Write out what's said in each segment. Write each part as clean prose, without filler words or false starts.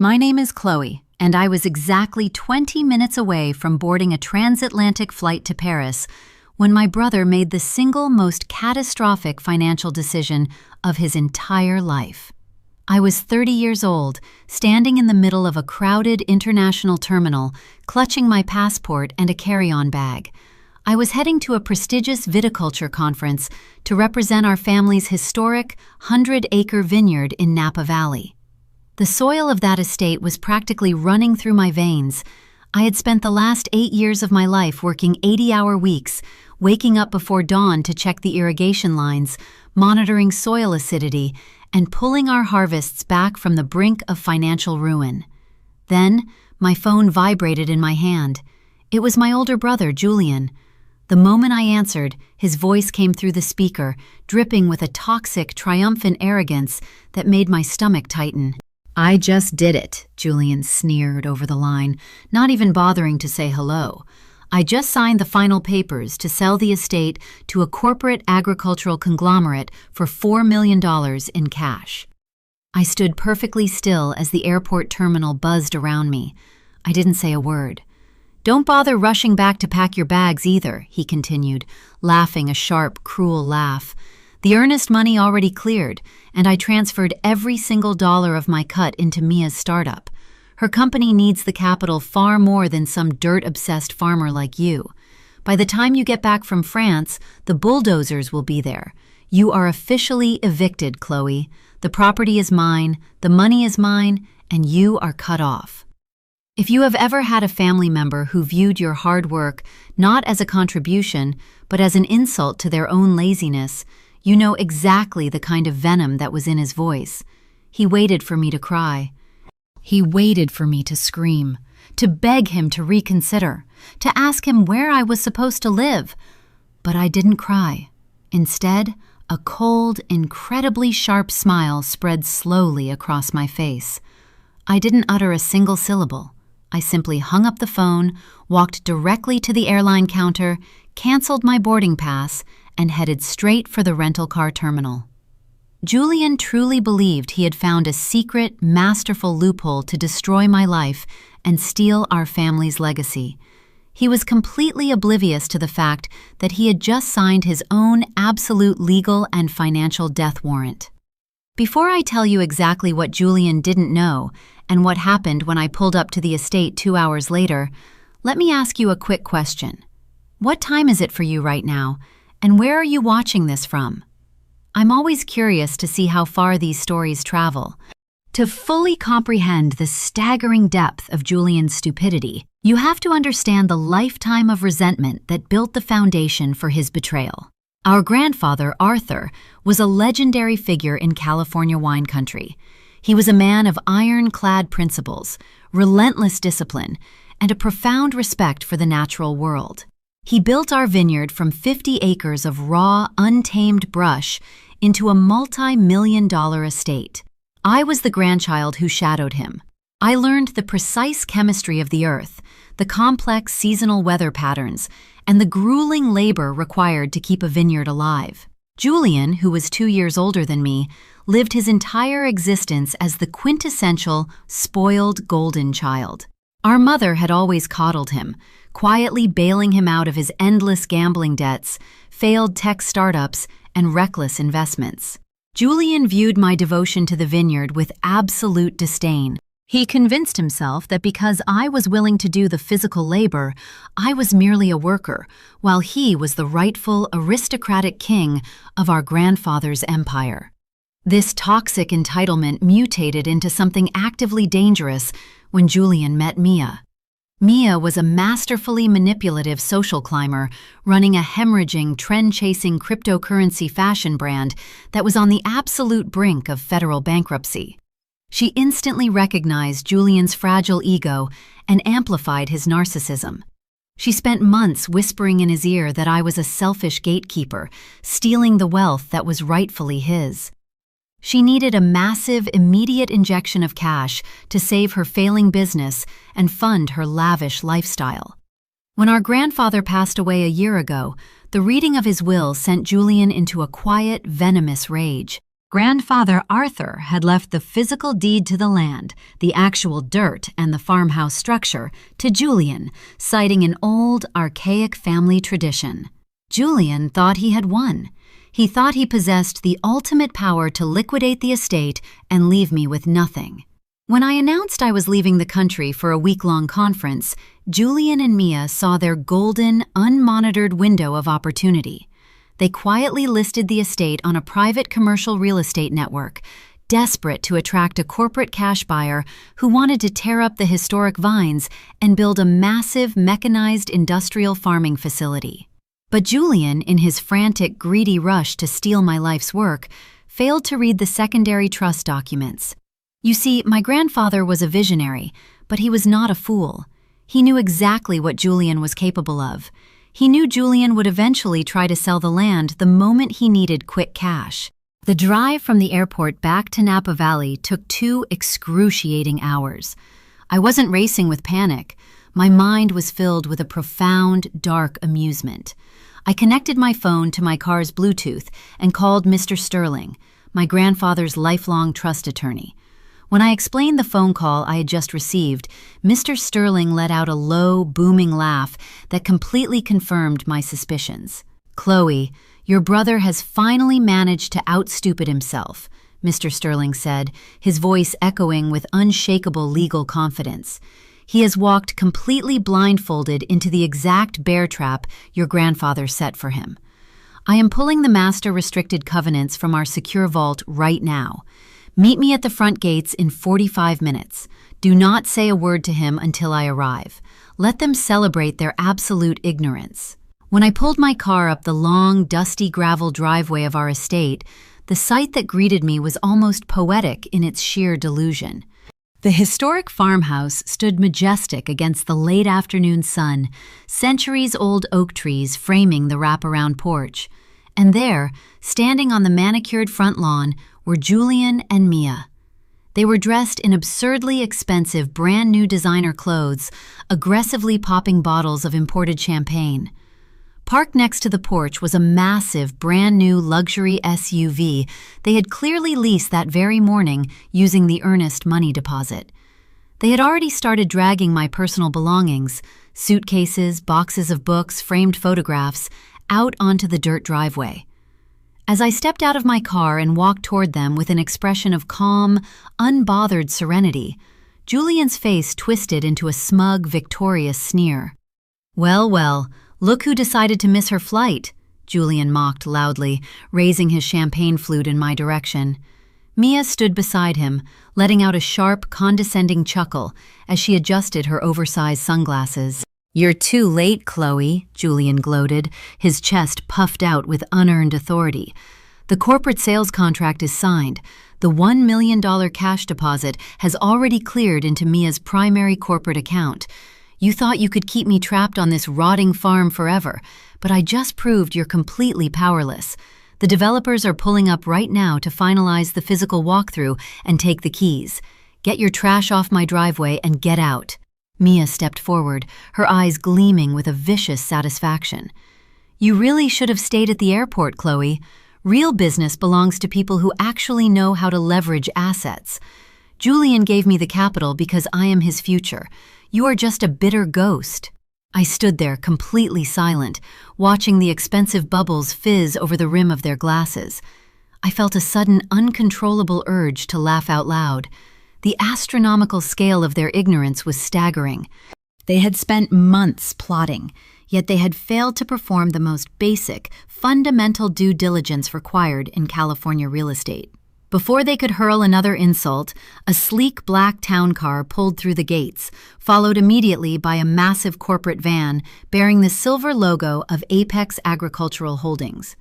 My name is Chloe, and I was exactly 20 minutes away from boarding a transatlantic flight to Paris when my brother made the single most catastrophic financial decision of his entire life. I was 30 years old, standing in the middle of a crowded international terminal, clutching my passport and a carry-on bag. I was heading to a prestigious viticulture conference to represent our family's historic 100-acre vineyard in Napa Valley. The soil of that estate was practically running through my veins. I had spent the last 8 years of my life working 80-hour weeks, waking up before dawn to check the irrigation lines, monitoring soil acidity, and pulling our harvests back from the brink of financial ruin. Then, my phone vibrated in my hand. It was my older brother, Julian. The moment I answered, his voice came through the speaker, dripping with a toxic, triumphant arrogance that made my stomach tighten. "I just did it," Julian sneered over the line, not even bothering to say hello. "I just signed the final papers to sell the estate to a corporate agricultural conglomerate for $4 million in cash." I stood perfectly still as the airport terminal buzzed around me. I didn't say a word. "Don't bother rushing back to pack your bags either," he continued, laughing a sharp, cruel laugh. "The earnest money already cleared, and I transferred every single dollar of my cut into Mia's startup. Her company needs the capital far more than some dirt-obsessed farmer like you. By the time you get back from France, the bulldozers will be there. You are officially evicted, Chloe. The property is mine, the money is mine, and you are cut off." If you have ever had a family member who viewed your hard work not as a contribution, but as an insult to their own laziness, you know exactly the kind of venom that was in his voice. He waited for me to cry. He waited for me to scream, to beg him to reconsider, to ask him where I was supposed to live. But I didn't cry. Instead, a cold, incredibly sharp smile spread slowly across my face. I didn't utter a single syllable. I simply hung up the phone, walked directly to the airline counter, canceled my boarding pass, and headed straight for the rental car terminal. Julian truly believed he had found a secret, masterful loophole to destroy my life and steal our family's legacy. He was completely oblivious to the fact that he had just signed his own absolute legal and financial death warrant. Before I tell you exactly what Julian didn't know and what happened when I pulled up to the estate 2 hours later, let me ask you a quick question. What time is it for you right now, and where are you watching this from? I'm always curious to see how far these stories travel. To fully comprehend the staggering depth of Julian's stupidity, you have to understand the lifetime of resentment that built the foundation for his betrayal. Our grandfather, Arthur, was a legendary figure in California wine country. He was a man of iron-clad principles, relentless discipline, and a profound respect for the natural world. He built our vineyard from 50 acres of raw, untamed brush into a multi-million-dollar estate. I was the grandchild who shadowed him. I learned the precise chemistry of the earth, the complex seasonal weather patterns, and the grueling labor required to keep a vineyard alive. Julian, who was 2 years older than me, lived his entire existence as the quintessential, spoiled golden child. Our mother had always coddled him, quietly bailing him out of his endless gambling debts, failed tech startups, and reckless investments. Julian viewed my devotion to the vineyard with absolute disdain. He convinced himself that because I was willing to do the physical labor, I was merely a worker, while he was the rightful aristocratic king of our grandfather's empire. This toxic entitlement mutated into something actively dangerous when Julian met Mia. Mia was a masterfully manipulative social climber running a hemorrhaging, trend-chasing cryptocurrency fashion brand that was on the absolute brink of federal bankruptcy. She instantly recognized Julian's fragile ego and amplified his narcissism. She spent months whispering in his ear that I was a selfish gatekeeper, stealing the wealth that was rightfully his. She needed a massive, immediate injection of cash to save her failing business and fund her lavish lifestyle. When our grandfather passed away a year ago, the reading of his will sent Julian into a quiet, venomous rage. Grandfather Arthur had left the physical deed to the land, the actual dirt and the farmhouse structure, to Julian, citing an old, archaic family tradition. Julian thought he had won. He thought he possessed the ultimate power to liquidate the estate and leave me with nothing. When I announced I was leaving the country for a week-long conference, Julian and Mia saw their golden, unmonitored window of opportunity. They quietly listed the estate on a private commercial real estate network, desperate to attract a corporate cash buyer who wanted to tear up the historic vines and build a massive mechanized industrial farming facility. But Julian, in his frantic, greedy rush to steal my life's work, failed to read the secondary trust documents. You see, my grandfather was a visionary, but he was not a fool. He knew exactly what Julian was capable of. He knew Julian would eventually try to sell the land the moment he needed quick cash. The drive from the airport back to Napa Valley took 2 excruciating hours. I wasn't racing with panic. My mind was filled with a profound, dark amusement. I connected my phone to my car's Bluetooth and called Mr. Sterling, my grandfather's lifelong trust attorney. When I explained the phone call I had just received, Mr. Sterling let out a low, booming laugh that completely confirmed my suspicions. "Chloe, your brother has finally managed to outstupid himself," Mr. Sterling said, his voice echoing with unshakable legal confidence. "He has walked completely blindfolded into the exact bear trap your grandfather set for him. I am pulling the master restricted covenants from our secure vault right now. Meet me at the front gates in 45 minutes. Do not say a word to him until I arrive. Let them celebrate their absolute ignorance." When I pulled my car up the long, dusty gravel driveway of our estate, the sight that greeted me was almost poetic in its sheer delusion. The historic farmhouse stood majestic against the late afternoon sun, centuries-old oak trees framing the wraparound porch. And there, standing on the manicured front lawn, were Julian and Mia. They were dressed in absurdly expensive brand-new designer clothes, aggressively popping bottles of imported champagne. Parked next to the porch was a massive, brand-new luxury SUV they had clearly leased that very morning using the earnest money deposit. They had already started dragging my personal belongings, suitcases, boxes of books, framed photographs, out onto the dirt driveway. As I stepped out of my car and walked toward them with an expression of calm, unbothered serenity, Julian's face twisted into a smug, victorious sneer. "Well, well, look who decided to miss her flight," Julian mocked loudly, raising his champagne flute in my direction. Mia stood beside him, letting out a sharp, condescending chuckle as she adjusted her oversized sunglasses. "You're too late, Chloe," Julian gloated, his chest puffed out with unearned authority. "The corporate sales contract is signed. The $1 million cash deposit has already cleared into Mia's primary corporate account. You thought you could keep me trapped on this rotting farm forever, but I just proved you're completely powerless. The developers are pulling up right now to finalize the physical walkthrough and take the keys. Get your trash off my driveway and get out." Mia stepped forward, her eyes gleaming with a vicious satisfaction. "You really should have stayed at the airport, Chloe. Real business belongs to people who actually know how to leverage assets. Julian gave me the capital because I am his future. You are just a bitter ghost." I stood there completely silent, watching the expensive bubbles fizz over the rim of their glasses. I felt a sudden, uncontrollable urge to laugh out loud. The astronomical scale of their ignorance was staggering. They had spent months plotting, yet they had failed to perform the most basic, fundamental due diligence required in California real estate. Before they could hurl another insult, a sleek black town car pulled through the gates, followed immediately by a massive corporate van bearing the silver logo of Apex Agricultural Holdings.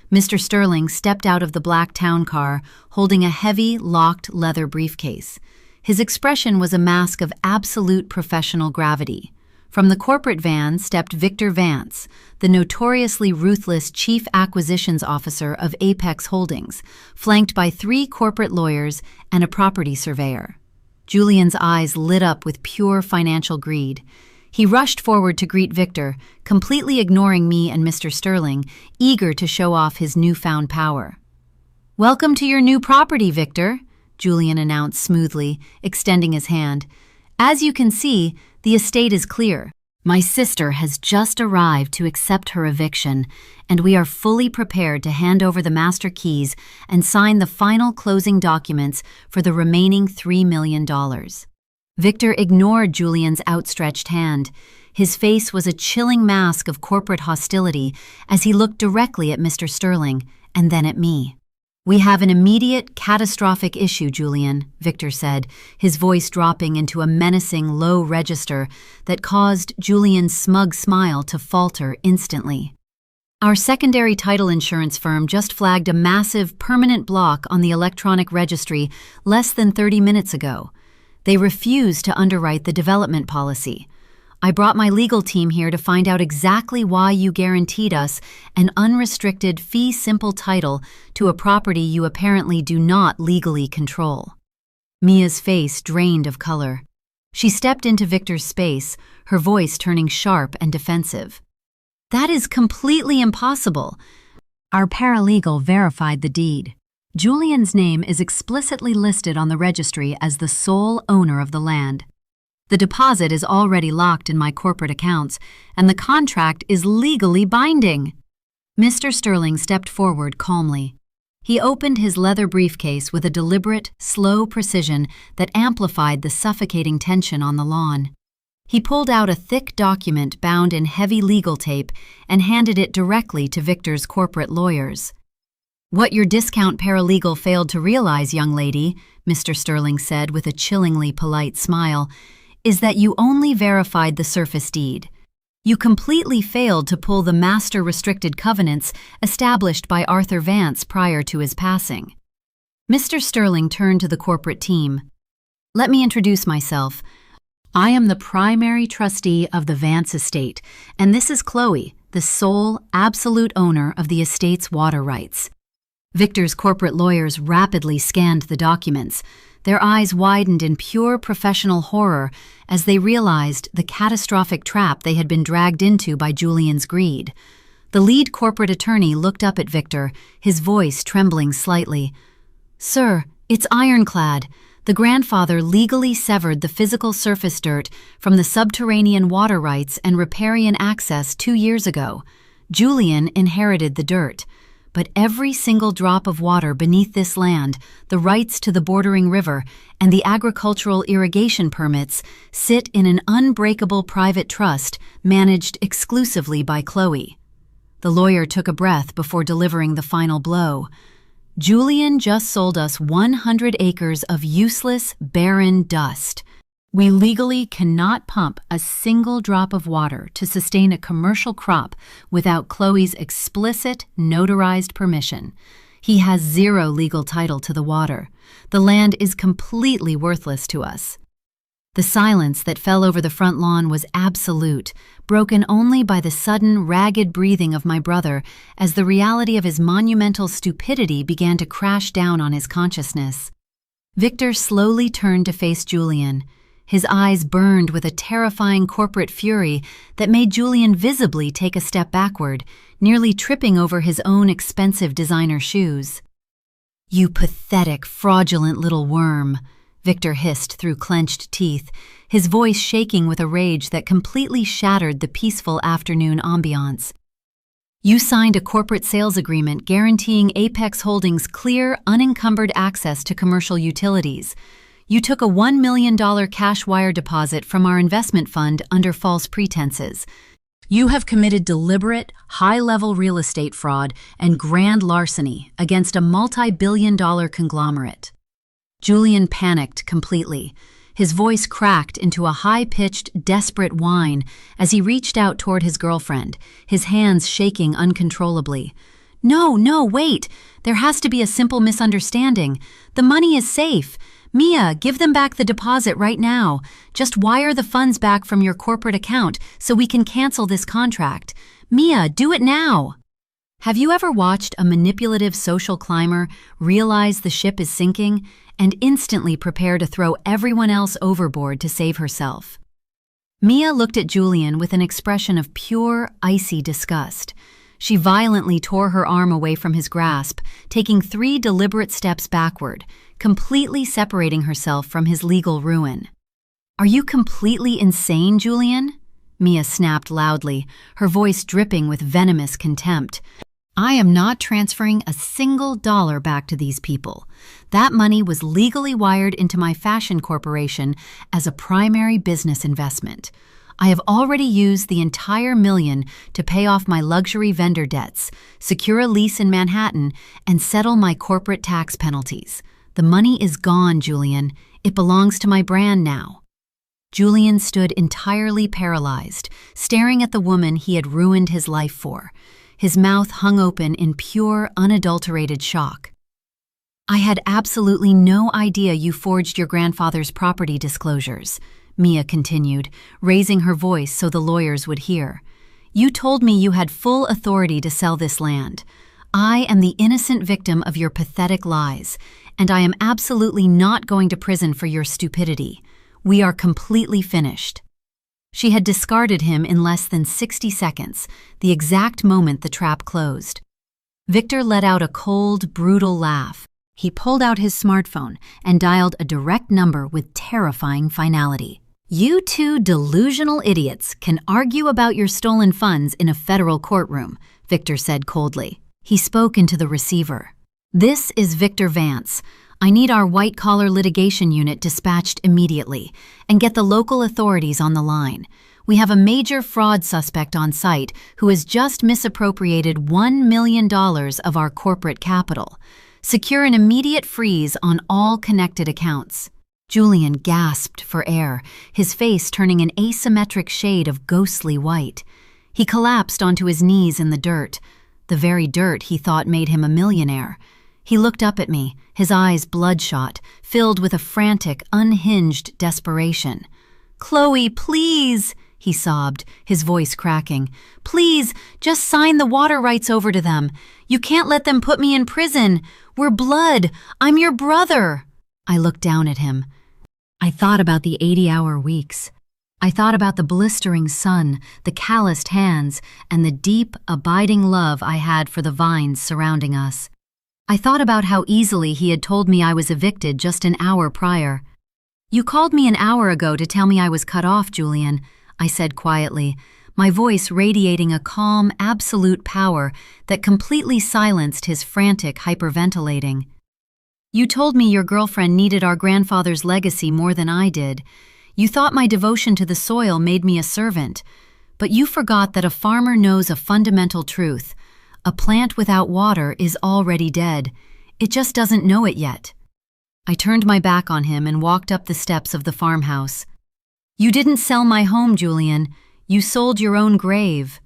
Mr. Sterling stepped out of the black town car, holding a heavy, locked leather briefcase. His expression was a mask of absolute professional gravity. From the corporate van stepped Victor Vance, the notoriously ruthless chief acquisitions officer of Apex Holdings, flanked by 3 corporate lawyers and a property surveyor. Julian's eyes lit up with pure financial greed. He rushed forward to greet Victor, completely ignoring me and Mr. Sterling, eager to show off his newfound power. "Welcome to your new property, Victor," Julian announced smoothly, extending his hand. "As you can see, the estate is clear. My sister has just arrived to accept her eviction, and we are fully prepared to hand over the master keys and sign the final closing documents for the remaining $3 million. Victor ignored Julian's outstretched hand. His face was a chilling mask of corporate hostility as he looked directly at Mr. Sterling and then at me. "We have an immediate, catastrophic issue, Julian," Victor said, his voice dropping into a menacing low register that caused Julian's smug smile to falter instantly. "Our secondary title insurance firm just flagged a massive, permanent block on the electronic registry less than 30 minutes ago. They refused to underwrite the development policy. I brought my legal team here to find out exactly why you guaranteed us an unrestricted fee-simple title to a property you apparently do not legally control." Mia's face drained of color. She stepped into Victor's space, her voice turning sharp and defensive. "That is completely impossible. Our paralegal verified the deed. Julian's name is explicitly listed on the registry as the sole owner of the land. The deposit is already locked in my corporate accounts, and the contract is legally binding." Mr. Sterling stepped forward calmly. He opened his leather briefcase with a deliberate, slow precision that amplified the suffocating tension on the lawn. He pulled out a thick document bound in heavy legal tape and handed it directly to Victor's corporate lawyers. "What your discount paralegal failed to realize, young lady," Mr. Sterling said with a chillingly polite smile, "is that you only verified the surface deed. You completely failed to pull the master restricted covenants established by Arthur Vance prior to his passing." Mr. Sterling turned to the corporate team. "Let me introduce myself. I am the primary trustee of the Vance estate, and this is Chloe, the sole, absolute owner of the estate's water rights." Victor's corporate lawyers rapidly scanned the documents. Their eyes widened in pure professional horror as they realized the catastrophic trap they had been dragged into by Julian's greed. The lead corporate attorney looked up at Victor, his voice trembling slightly. "Sir, it's ironclad. The grandfather legally severed the physical surface dirt from the subterranean water rights and riparian access 2 years ago. Julian inherited the dirt. But every single drop of water beneath this land, the rights to the bordering river, and the agricultural irrigation permits sit in an unbreakable private trust managed exclusively by Chloe." The lawyer took a breath before delivering the final blow. "Julian just sold us 100 acres of useless, barren dust. We legally cannot pump a single drop of water to sustain a commercial crop without Chloe's explicit, notarized permission. He has zero legal title to the water. The land is completely worthless to us." The silence that fell over the front lawn was absolute, broken only by the sudden, ragged breathing of my brother as the reality of his monumental stupidity began to crash down on his consciousness. Victor slowly turned to face Julian. His eyes burned with a terrifying corporate fury that made Julian visibly take a step backward, nearly tripping over his own expensive designer shoes. "You pathetic, fraudulent little worm," Victor hissed through clenched teeth, his voice shaking with a rage that completely shattered the peaceful afternoon ambiance. "You signed a corporate sales agreement guaranteeing Apex Holdings clear, unencumbered access to commercial utilities. You took a $1 million cash wire deposit from our investment fund under false pretenses. You have committed deliberate, high-level real estate fraud and grand larceny against a multi-billion-dollar conglomerate." Julian panicked completely. His voice cracked into a high-pitched, desperate whine as he reached out toward his girlfriend, his hands shaking uncontrollably. No, wait! There has to be a simple misunderstanding. The money is safe. Mia, give them back the deposit right now. Just wire the funds back from your corporate account so we can cancel this contract. Mia, do it now! Have you ever watched a manipulative social climber realize the ship is sinking and instantly prepare to throw everyone else overboard to save herself? Mia looked at Julian with an expression of pure, icy disgust. She violently tore her arm away from his grasp, taking 3 deliberate steps backward, completely separating herself from his legal ruin. "Are you completely insane, Julian?" Mia snapped loudly, her voice dripping with venomous contempt. "I am not transferring a single dollar back to these people. That money was legally wired into my fashion corporation as a primary business investment. I have already used the entire $1 million to pay off my luxury vendor debts, secure a lease in Manhattan, and settle my corporate tax penalties. The money is gone, Julian. It belongs to my brand now." Julian stood entirely paralyzed, staring at the woman he had ruined his life for. His mouth hung open in pure, unadulterated shock. "I had absolutely no idea you forged your grandfather's property disclosures," Mia continued, raising her voice so the lawyers would hear. "You told me you had full authority to sell this land. I am the innocent victim of your pathetic lies, and I am absolutely not going to prison for your stupidity. We are completely finished." She had discarded him in less than 60 seconds, the exact moment the trap closed. Victor let out a cold, brutal laugh. He pulled out his smartphone and dialed a direct number with terrifying finality. "You two delusional idiots can argue about your stolen funds in a federal courtroom," Victor said coldly. He spoke into the receiver. "This is Victor Vance. I need our white-collar litigation unit dispatched immediately, and get the local authorities on the line. We have a major fraud suspect on site who has just misappropriated $1 million of our corporate capital. Secure an immediate freeze on all connected accounts." Julian gasped for air, his face turning an asymmetric shade of ghostly white. He collapsed onto his knees in the dirt, the very dirt he thought made him a millionaire. He looked up at me, his eyes bloodshot, filled with a frantic, unhinged desperation. "Chloe, please," he sobbed, his voice cracking. "Please, just sign the water rights over to them. You can't let them put me in prison. We're blood. I'm your brother." I looked down at him. I thought about the 80-hour weeks. I thought about the blistering sun, the calloused hands, and the deep, abiding love I had for the vines surrounding us. I thought about how easily he had told me I was evicted just an hour prior. "You called me an hour ago to tell me I was cut off, Julian," I said quietly, my voice radiating a calm, absolute power that completely silenced his frantic hyperventilating. "You told me your girlfriend needed our grandfather's legacy more than I did. You thought my devotion to the soil made me a servant. But you forgot that a farmer knows a fundamental truth. A plant without water is already dead. It just doesn't know it yet." I turned my back on him and walked up the steps of the farmhouse. "You didn't sell my home, Julian. You sold your own grave."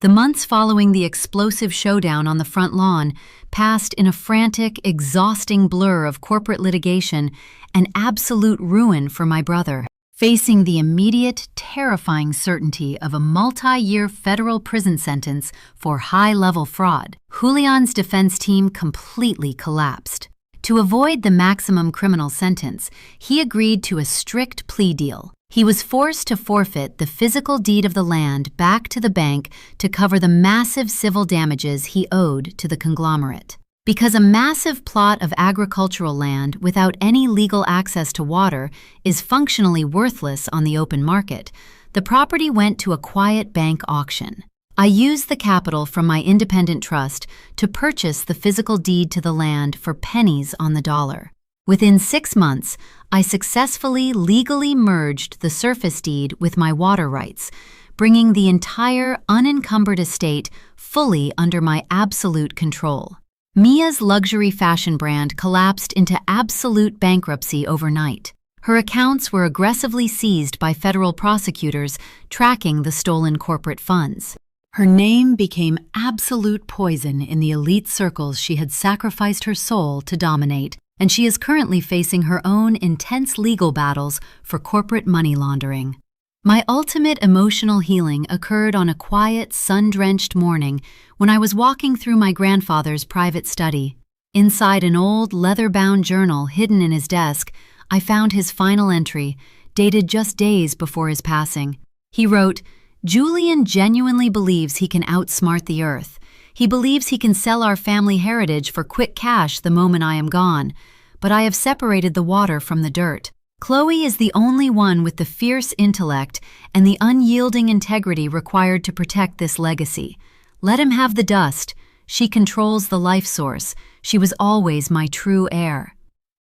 The months following the explosive showdown on the front lawn passed in a frantic, exhausting blur of corporate litigation and absolute ruin for my brother. Facing the immediate, terrifying certainty of a multi-year federal prison sentence for high-level fraud, Julian's defense team completely collapsed. To avoid the maximum criminal sentence, he agreed to a strict plea deal. He was forced to forfeit the physical deed of the land back to the bank to cover the massive civil damages he owed to the conglomerate. Because a massive plot of agricultural land without any legal access to water is functionally worthless on the open market, the property went to a quiet bank auction. I used the capital from my independent trust to purchase the physical deed to the land for pennies on the dollar. Within 6 months, I successfully legally merged the surface deed with my water rights, bringing the entire unencumbered estate fully under my absolute control. Mia's luxury fashion brand collapsed into absolute bankruptcy overnight. Her accounts were aggressively seized by federal prosecutors tracking the stolen corporate funds. Her name became absolute poison in the elite circles she had sacrificed her soul to dominate, and she is currently facing her own intense legal battles for corporate money laundering. My ultimate emotional healing occurred on a quiet, sun-drenched morning when I was walking through my grandfather's private study. Inside an old, leather-bound journal hidden in his desk, I found his final entry, dated just days before his passing. He wrote, Julian genuinely believes he can outsmart the earth. He believes he can sell our family heritage for quick cash the moment I am gone. But I have separated the water from the dirt. Chloe is the only one with the fierce intellect and the unyielding integrity required to protect this legacy. Let him have the dust. She controls the life source. She was always my true heir.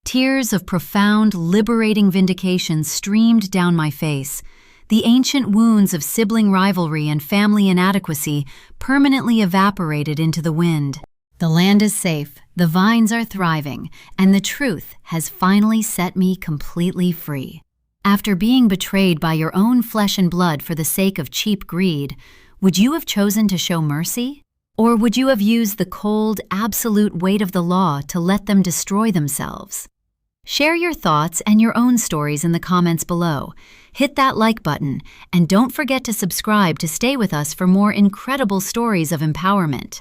Tears of profound, liberating vindication streamed down my face. The ancient wounds of sibling rivalry and family inadequacy permanently evaporated into the wind. The land is safe, the vines are thriving, and the truth has finally set me completely free. After being betrayed by your own flesh and blood for the sake of cheap greed, would you have chosen to show mercy? Or would you have used the cold, absolute weight of the law to let them destroy themselves? Share your thoughts and your own stories in the comments below. Hit that like button, and don't forget to subscribe to stay with us for more incredible stories of empowerment.